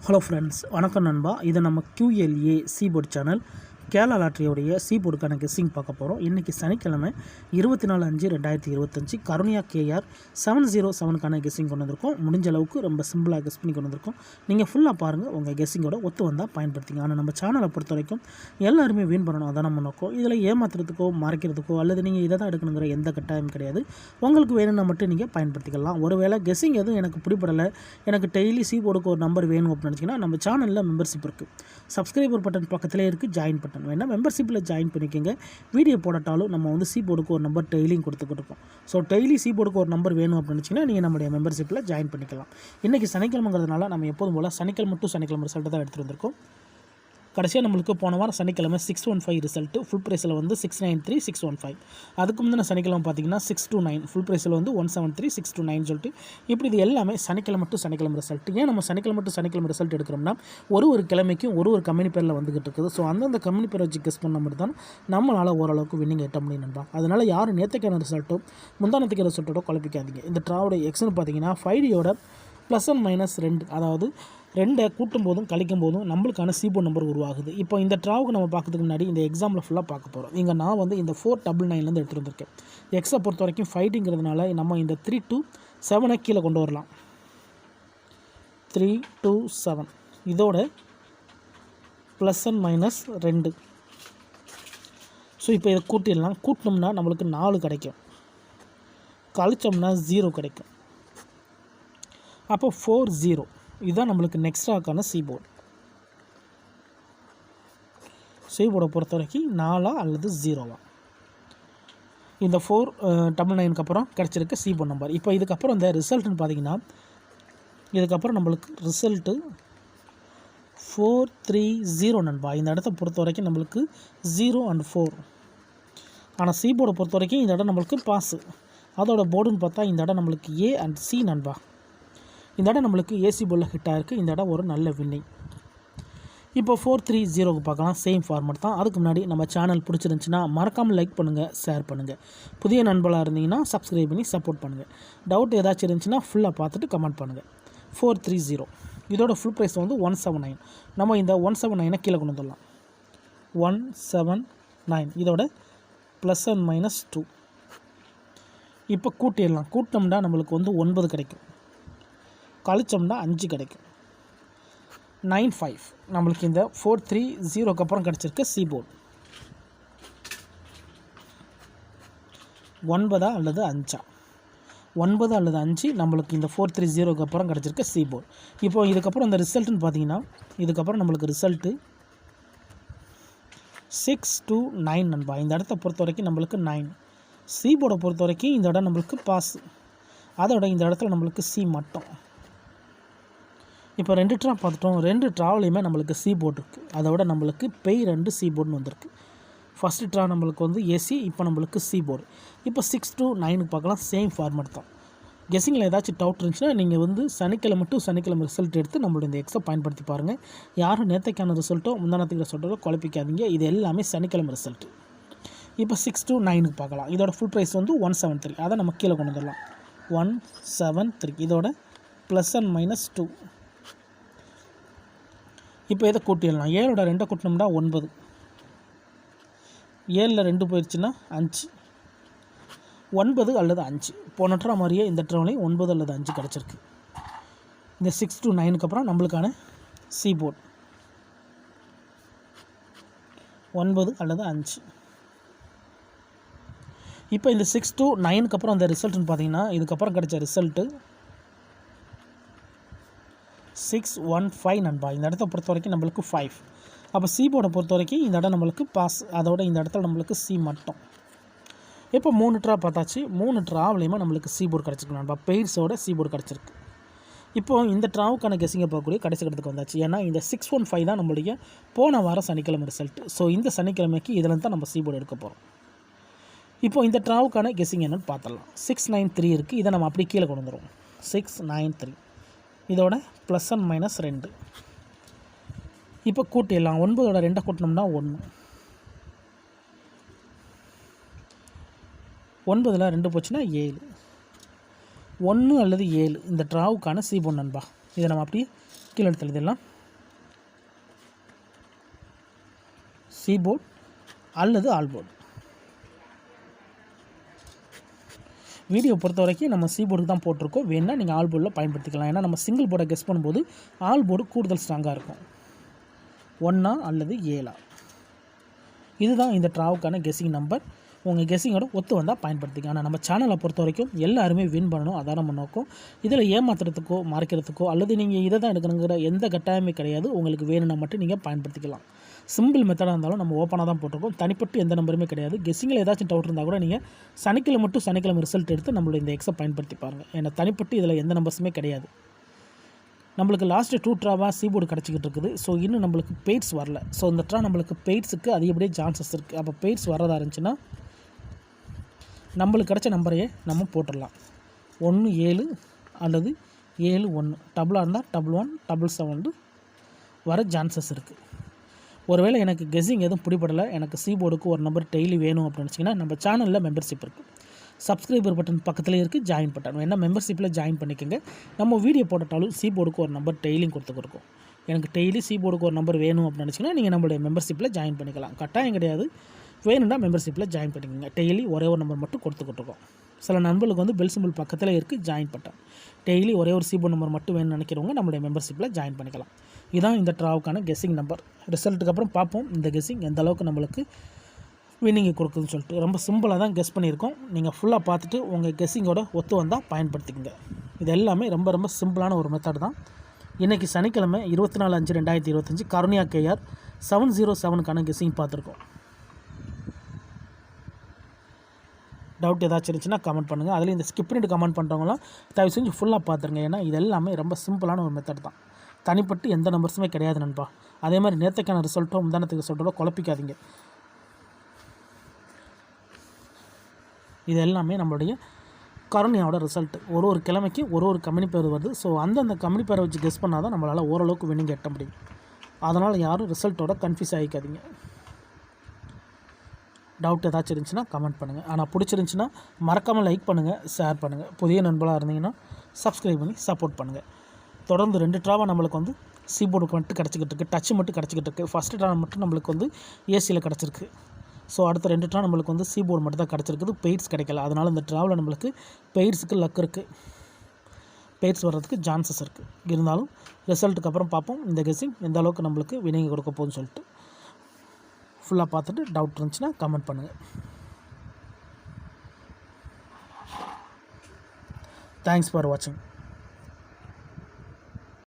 Hello friends, வணக்கம் நண்பா. இது நம்ம QLA சீபோர்ட் சேனல் கேரளா லாட்ரியோடைய சீபோர்டுக்கான கெஸ்ஸிங் பார்க்க போகிறோம். இன்றைக்கி சனிக்கிழமை 24/5/2025 கருணியா KR 707க்கான கெஸ்ஸிங் கொண்டு வந்திருக்கோம். முடிஞ்ச அளவுக்கு ரொம்ப சிம்பிளாக கெஸ் பண்ணி கொண்டு வந்திருக்கோம். நீங்கள் ஃபுல்லாக பாருங்கள், உங்கள் கெஸ்ஸிங்கோட ஒத்து வந்தால் பயன்படுத்திங்க. ஆனால் நம்ம சேனலை பொறுத்த வரைக்கும் எல்லாருமே வின் பண்ணணும், அதான் நம்ம நோக்கம். இதில் ஏமாத்துறதுக்கோ மறைக்கிறதுக்கோ அல்லது நீங்கள் இதை தான் எடுக்கணுங்கிற எந்த கட்டாயம் கிடையாது. உங்களுக்கு வேணும்னா மட்டும் நீங்கள் பயன்படுத்திக்கலாம். ஒருவேளை கெஸ்ஸிங் எதுவும் எனக்கு பிடிப்படலை, எனக்கு டெய்லி சீபோர்டுக்கு ஒரு நம்பர் வேணும் அப்படின்னு நினச்சிங்கன்னா நம்ம சேனலில் மெம்பர்ஷிப் இருக்குது. சப்ஸ்கிரைபர் பட்டன் பக்கத்திலே இருக்குது, ஜாயின் பட்டன் வேணால் மெம்பர்ஷிப்பில் ஜாயின் பண்ணிக்கோங்க. வீடியோ போடட்டாலும் நம்ம வந்து சீபோர்டுக்கு ஒரு நம்பர் டெய்லியும் கொடுத்துக்கிட்டு இருக்கோம். ஸோ டெய்லி சீபோர்டுக்கு ஒரு நம்பர் வேணும் அப்படின்னு நினச்சிங்கன்னா நீங்கள் நம்முடைய மெம்பர்ஷிப்பில் ஜாயின் பண்ணிக்கலாம். இன்றைக்கி சனிக்கிழமைங்கிறதுனால நம்ம எப்போதும் போல் சனிக்கிழமை டு சனிக்கிழமை ரிசல்ட்டு தான் எடுத்துகிட்டு வந்திருக்கோம். கடைசியாக நம்மளுக்கு போன வாரம் சனிக்கிழமை 615 ரிசல்ட்டு ஃபுல் ப்ரைஸில் வந்து 693,615. அதுக்கு முந்தின சனிக்கிழமை பார்த்தீங்கன்னா 629 ஃபுல் ப்ரைஸில் வந்து 173,629 சொல்லிட்டு இப்படி இது எல்லாமே சனிக்கிழமை டு சனிக்கிழமை ரிசல்ட். ஏன் நம்ம சனிக்கிழமை டு சனிக்கிழமை ரிசல்ட் எடுக்கிறோம்னா ஒரு கிழமைக்கும் ஒரு கம்பெனி பேரில் வந்துகிட்டு இருக்குது. ஸோ அந்தந்த கம்பெனி பேரை வச்சு கெஸ் பண்ண மட்டும் தான் நம்மளால் ஓரளவுக்கு வின்னிங் எட்ட முடியும் நண்பா. அதனால் யாரும் நேற்றுக்கான ரிசல்ட்டோ முந்தானத்துக்கு ரிசல்ட்டோட குழப்பிக்காதீங்க. இந்த ட்ராவோட எக்ஸ்னு பார்த்தீங்கன்னா 5Dயோட +&-2, அதாவது 2 கூட்டும் போதும் கழிக்கும் போதும் நம்மளுக்கான சீபோர்ட் நம்பர் உருவாகுது. இப்போ இந்த ட்ராவுக்கு நம்ம பார்க்கறதுக்கு முன்னாடி இந்த எக்ஸாம்பிள் ஃபுல்லாக பார்க்க போகிறோம். இங்கே நான் வந்து இந்த 499 எடுத்துகிட்டு வந்திருக்கேன். எக்ஸை பொறுத்த வரைக்கும் 5Dங்கிறதுனால நம்ம இந்த 3 to 7 கீழே கொண்டு வரலாம். 3 to 7 இதோட +&-2. ஸோ இப்போ இதை கூட்டிடலாம். கூட்டினோம்னா நம்மளுக்கு 4 கிடைக்கும், கழிச்சோம்னா 0 கிடைக்கும். அப்போ 40 இதுதான் நம்மளுக்கு நெக்ஸ்டாக்கான சீபோர்டு. சீபோர்டை பொறுத்த வரைக்கும் 4 அல்லது 0. இந்த 499க்கு அப்புறம் கிடச்சிருக்க சீபோர்ட் நம்பர். இப்போ இதுக்கப்புறம் இந்த ரிசல்ட்டுன்னு பார்த்தீங்கன்னா இதுக்கப்புறம் நம்மளுக்கு ரிசல்ட்டு 430 நண்பா. இந்த இடத்த பொறுத்த வரைக்கும் நம்மளுக்கு 0 and 4. ஆனால் சீபோர்டை பொறுத்த வரைக்கும் இந்த இடம் நம்மளுக்கு பாஸு. அதோட போர்டுன்னு பார்த்தா இந்த இடம் நம்மளுக்கு A and C நண்பா. இந்த இடம் நம்மளுக்கு ஏசி போர்டில் ஹிட் ஆகிருக்கு. இந்த இடம் ஒரு நல்ல வின்னிங். இப்போ 430க்கு பார்க்கலாம். சேம் ஃபார்மேட் தான். அதுக்கு முன்னாடி நம்ம சேனல் பிடிச்சிருந்துச்சின்னா மறக்காமல் லைக் பண்ணுங்கள், ஷேர் பண்ணுங்கள். புதிய நண்பர்களாக இருந்தீங்கன்னா சப்ஸ்கிரைப் பண்ணி சப்போர்ட் பண்ணுங்கள். டவுட் ஏதாச்சும் இருந்துச்சுன்னா ஃபுல்லாக பார்த்துட்டு கமெண்ட் பண்ணுங்கள். 430 இதோட ஃபுல் ப்ரைஸ் வந்து 179. நம்ம இந்த 179 கீழே கொண்டு வந்துடலாம். 179 இதோட +&-2. இப்போ கூட்டிடலாம். கூட்டினோம்னா நம்மளுக்கு வந்து 9 கிடைக்கும், கழிச்சோம்னா 5 கிடைக்கும். 95 நம்மளுக்கு இந்த 430க்கு அப்புறம் கிடச்சிருக்க சீபோர்டு 9 அல்லது 5. 9 அல்லது 5 நம்மளுக்கு இந்த 430க்கு அப்புறம் கிடச்சிருக்க சீபோர்டு. இப்போ இதுக்கப்புறம் இந்த ரிசல்ட்டுன்னு பார்த்தீங்கன்னா இதுக்கப்புறம் நம்மளுக்கு ரிசல்ட்டு 629 நண்பா. இந்த இடத்த பொறுத்த வரைக்கும் நம்மளுக்கு 9. சீபோர்டை பொறுத்த வரைக்கும் இந்த இடம் நம்மளுக்கு பாஸ், அதோட இந்த இடத்துல நம்மளுக்கு சி மட்டும். இப்போ 2 ட்ரா பார்த்துட்டோம். 2 ட்ராவிலையுமே நம்மளுக்கு சீபோர்டு இருக்குது. அதோட நம்மளுக்கு பெய் 2 சீபோர்டுன்னு வந்திருக்கு. ஃபஸ்ட்டு ட்ரா நம்மளுக்கு வந்து ஏசி, இப்போ நம்மளுக்கு சீபோர்டு. இப்போ 6 to 9 பார்க்கலாம். சேம் ஃபார்மேட் தான். கெஸ்ஸிங்கில் ஏதாச்சும் டவுட் இருந்துச்சுன்னா நீங்கள் வந்து சனிக்கிழமை டு சனிக்கிழமை ரிசல்ட் எடுத்து நம்மளுடைய இந்த எக்ஸை பயன்படுத்தி பாருங்கள். யாரும் நேற்றைக்கான ரிசல்ட்டோ முந்தானத்துக்கு ரிசல்ட்டோ குழப்பிக்காதீங்க. இது எல்லாமே சனிக்கிழமை ரிசல்ட்டு. இப்போ 6 to 9க்கு பார்க்கலாம். இதோட ஃபுல் ப்ரைஸ் வந்து 173. அதை நம்ம கீழே கொண்டு வந்துடலாம். 173 இதோட +&-2. இப்போ இதை கூட்டிடலாம். 7ஓட 2 கூட்டினோம்னா 9. 7ல் 2 போயிடுச்சுன்னா 5. 9 அல்லது 5. போன ட்ரா மாதிரியே இந்த ட்ராவிலையும் 9 அல்லது 5 கிடச்சிருக்கு. இந்த 6 to 9க்கு அப்புறம் நம்மளுக்கான சீபோர்டு 9 அல்லது 5. இப்போ இந்த 6 to 9க்கு அப்புறம் அந்த ரிசல்ட்டுன்னு பார்த்தீங்கன்னா இதுக்கப்புறம் கிடச்ச ரிசல்ட்டு 615 நண்பா. இந்த இடத்த பொறுத்த வரைக்கும் நம்மளுக்கு 5. அப்போ சீபோர்டை பொறுத்த வரைக்கும் இந்த இடம் நம்மளுக்கு பாஸ், அதோட இந்த இடத்துல நம்மளுக்கு சி மட்டும். இப்போ 3 ட்ரா பார்த்தாச்சு. 3 ட்ராவிலையுமே நம்மளுக்கு சீபோர்டு கிடச்சிருக்கு நண்பா. பெய்ட்ஸோட சீபோர்டு கிடச்சிருக்கு. இப்போது இந்த ட்ராவுக்கான கெஸ்ஸிங்கை பார்க்கக்கூடிய கடைசி இடத்துக்கு வந்தாச்சு. ஏன்னா இந்த 615 தான் நம்மளுடைய போன வாரம் சனிக்கிழமை ரிசல்ட். ஸோ இந்த சனிக்கிழமைக்கு இதில் தான் நம்ம சீபோர்டு எடுக்க போகிறோம். இப்போ இந்த ட்ராவுக்கான கெஸ்ஸிங் என்னென்னு பார்த்துடலாம். 693 இருக்குது. இதை நம்ம அப்படி கீழே கொண்டு வந்துடுவோம். 693 இதோட +&-2. இப்போ கூட்டிடலாம். 9ஓட 2 கூட்டினோம்னா 1. 9ல் 2 போச்சுன்னா 7. 1 அல்லது 7 இந்த ட்ராவுக்கான சீபோர்டு நண்பா. இதை நம்ம அப்படியே கீழே எடுத்து எழுதிடலாம். சி போர்டு அல்லது ஆல் போர்டு. வீடியோ பொறுத்த வரைக்கும் நம்ம சி போர்டுக்கு தான் போட்டிருக்கோம். வேணுன்னா நீங்கள் ஆல் போர்டில் பயன்படுத்திக்கலாம். ஏன்னா நம்ம சிங்கிள் போர்டை கெஸ் பண்ணும்போது ஆல் போர்டு கூடுதல் ஸ்ட்ராங்காக இருக்கும். 1 அல்லது 7. இதுதான் இந்த ட்ராவுக்கான கெஸ்ஸிங் நம்பர். உங்கள் கெஸ்ஸிங்கோட ஒத்து வந்தால் பயன்படுத்திக்க. ஆனால் நம்ம சேனலை பொறுத்த வரைக்கும் எல்லாருமே வின் பண்ணணும், அதான் நம்ம நோக்கம். இதில் ஏமாத்துறதுக்கோ மறைக்கிறதுக்கோ அல்லது நீங்கள் இதை தான் எடுக்கணுங்கிற எந்த கட்டாயமே கிடையாது. உங்களுக்கு வேணும்னா மட்டும் நீங்கள் பயன்படுத்திக்கலாம். சிம்பிள் மெத்தடாக இருந்தாலும் நம்ம ஓப்பனாக தான் போட்டிருக்கோம். தனிப்பட்டு எந்த நம்பருமே கிடையாது. கெஸ்ஸிங்கில் ஏதாச்சும் டவுட் இருந்தால் கூட நீங்கள் சனிக்கிழமை ரிசல்ட் எடுத்து நம்மளோட இந்த எக்ஸை பயன்படுத்தி பாருங்கள். ஏன்னா தனிப்பட்டு இதில் எந்த நம்பர்ஸுமே கிடையாது. நம்மளுக்கு லாஸ்ட்டு 2 ட்ராவாக சி போர்டு கிடச்சிக்கிட்டு இருக்குது. ஸோ இன்னும் நம்மளுக்கு பெய்ட்ஸ் வரல. ஸோ இந்த ட்ரா நம்மளுக்கு பெய்ட்ஸுக்கு அதிகப்படியே சான்சஸ் இருக்குது. அப்போ பெய்ட்ஸ் வரதா இருந்துச்சுன்னா நம்மளுக்கு கிடச்ச நம்பரையே நம்ம போட்டுடலாம். 1 7 அல்லது 7 1 டபுளாக இருந்தால் 1 1 7 வர சான்சஸ் இருக்குது. ஒருவேளை எனக்கு கெஸ்ஸிங் எதுவும் பிடிப்படலை, எனக்கு சி போர்டுக்கு ஒரு நம்பர் டெய்லி வேணும் அப்படின்னு வச்சிங்கன்னா நம்ம சேனலில் மெம்பர்ஷிப் இருக்குது. சப்ஸ்கிரைபர் பட்டன் பக்கத்துலேயே இருக்குது, ஜாயின் பட்டன். என்ன மெம்பர்ஷிப்பில் ஜாயின் பண்ணிக்கோங்க. நம்ம வீடியோ போட்டாலும் சி போர்டுக்கு ஒரு நம்பர் டெய்லியும் கொடுத்துருக்கோம். எனக்கு டெய்லி சி போர்டுக்கு ஒரு நம்பர் வேணும் அப்படின்னு நினச்சிங்கன்னா நீங்கள் நம்மளுடைய மெம்பர்ஷிப்பில் ஜாயின் பண்ணிக்கலாம். கட்டாயம் கிடையாது, வேணும்னா மெம்பர்ஷிப்பில் ஜாயின் பண்ணிக்கோங்க. டெய்லி ஒரே ஒரு நம்பர் மட்டும் கொடுத்துக்கிட்டுருக்கோம். சில நண்பர்களுக்கு வந்து பெல் சிம்பிள் பக்கத்தில் இருக்குது, ஜாயின் பட்டன். டெய்லி ஒரே ஒரு சி போர்டு நம்பர் மட்டும் வேணும்னு நினைக்கிறவங்க நம்மளுடைய மெம்பர்ஷிப்பில் ஜாயின் பண்ணிக்கலாம். இதுதான் இந்த ட்ராவுக்கான கெஸ்ஸிங் நம்பர். ரிசல்ட்டுக்கு அப்புறம் பார்ப்போம் இந்த கெஸ்ஸிங் எந்த அளவுக்கு நம்மளுக்கு வின்னிங்கை கொடுக்குதுன்னு சொல்லிட்டு. ரொம்ப சிம்பிளாக தான் கெஸ் பண்ணியிருக்கோம். நீங்கள் ஃபுல்லாக பார்த்துட்டு உங்கள் கெஸ்ஸிங்கோட ஒத்து வந்தால் பயன்படுத்திக்கங்க. இது எல்லாமே ரொம்ப ரொம்ப சிம்பிளான ஒரு மெத்தட் தான். இன்றைக்கி சனிக்கிழமை 24/5/2025 கருணியா KR 707க்கான கெஸ்ஸிங் பார்த்துருக்கோம். டவுட் ஏதாச்சும் இருந்துச்சுன்னா கமெண்ட் பண்ணுங்கள். அதில் இந்த ஸ்கிப் பண்ணிட்டு கமெண்ட் பண்ணுறவங்களாம் தயவு செஞ்சு ஃபுல்லாக பார்த்துருங்க. ஏன்னா இது எல்லாமே ரொம்ப சிம்பிளான ஒரு மெத்தட் தான். தனிப்பட்டு எந்த நம்பர்ஸுமே கிடையாது நண்பா. அதே மாதிரி நேற்றுக்கான ரிசல்ட்டோ முந்தானத்துக்கு ரிசல்ட்டோ குழப்பிக்காதீங்க. இது எல்லாமே நம்மளுடைய கருணையோட ரிசல்ட்டு. ஒரு கிழமைக்கு ஒரு கம்பெனி பேர் வருது. ஸோ அந்தந்த கம்பெனி பேரை வச்சு கெஸ் பண்ணால் தான் நம்மளால் ஓரளவுக்கு வின்னிங் எட்ட முடியும். அதனால் யாரும் ரிசல்ட்டோட கன்ஃபியூஸ் ஆகிக்காதீங்க. டவுட் ஏதாச்சும் இருந்துச்சுன்னா கமெண்ட் பண்ணுங்கள். ஆனால் பிடிச்சிருந்துச்சின்னா மறக்காமல் லைக் பண்ணுங்கள், ஷேர் பண்ணுங்கள். புதிய நண்பர்களாக இருந்தீங்கன்னா சப்ஸ்கிரைப் பண்ணி சப்போர்ட் பண்ணுங்கள். தொடர்ந்து 2 ட்ராவாக நம்மளுக்கு வந்து சி போர்டுக்கு மட்டும் கிடச்சிக்கிட்டு இருக்குது, டச்சு மட்டும் கிடச்சிக்கிட்டு இருக்குது. ஃபஸ்ட்டு ட்ரா மட்டும் நம்மளுக்கு வந்து ஏசியில் கிடச்சிருக்கு. ஸோ அடுத்த 2 ட்ரா நம்மளுக்கு வந்து சி போர்டு மட்டும் தான் கிடச்சிருக்குது, பெய்ட்ஸ் கிடைக்கல. அதனால் இந்த ட்ராவில் நம்மளுக்கு பெய்ட்ஸுக்கு லக் இருக்குது, பெய்ட்ஸ் வர்றதுக்கு சான்சஸ் இருக்குது. இருந்தாலும் ரிசல்ட்டுக்கு அப்புறம் பார்ப்போம் இந்த கெஸ்ஸிங் எந்த அளவுக்கு நம்மளுக்கு வினிங்கி கொடுக்க போகுதுன்னு சொல்லிட்டு. ஃபுல்லாக பார்த்துட்டு டவுட் இருந்துச்சுன்னா கமெண்ட் பண்ணுங்கள். தேங்க்ஸ் ஃபார் வாட்சிங்.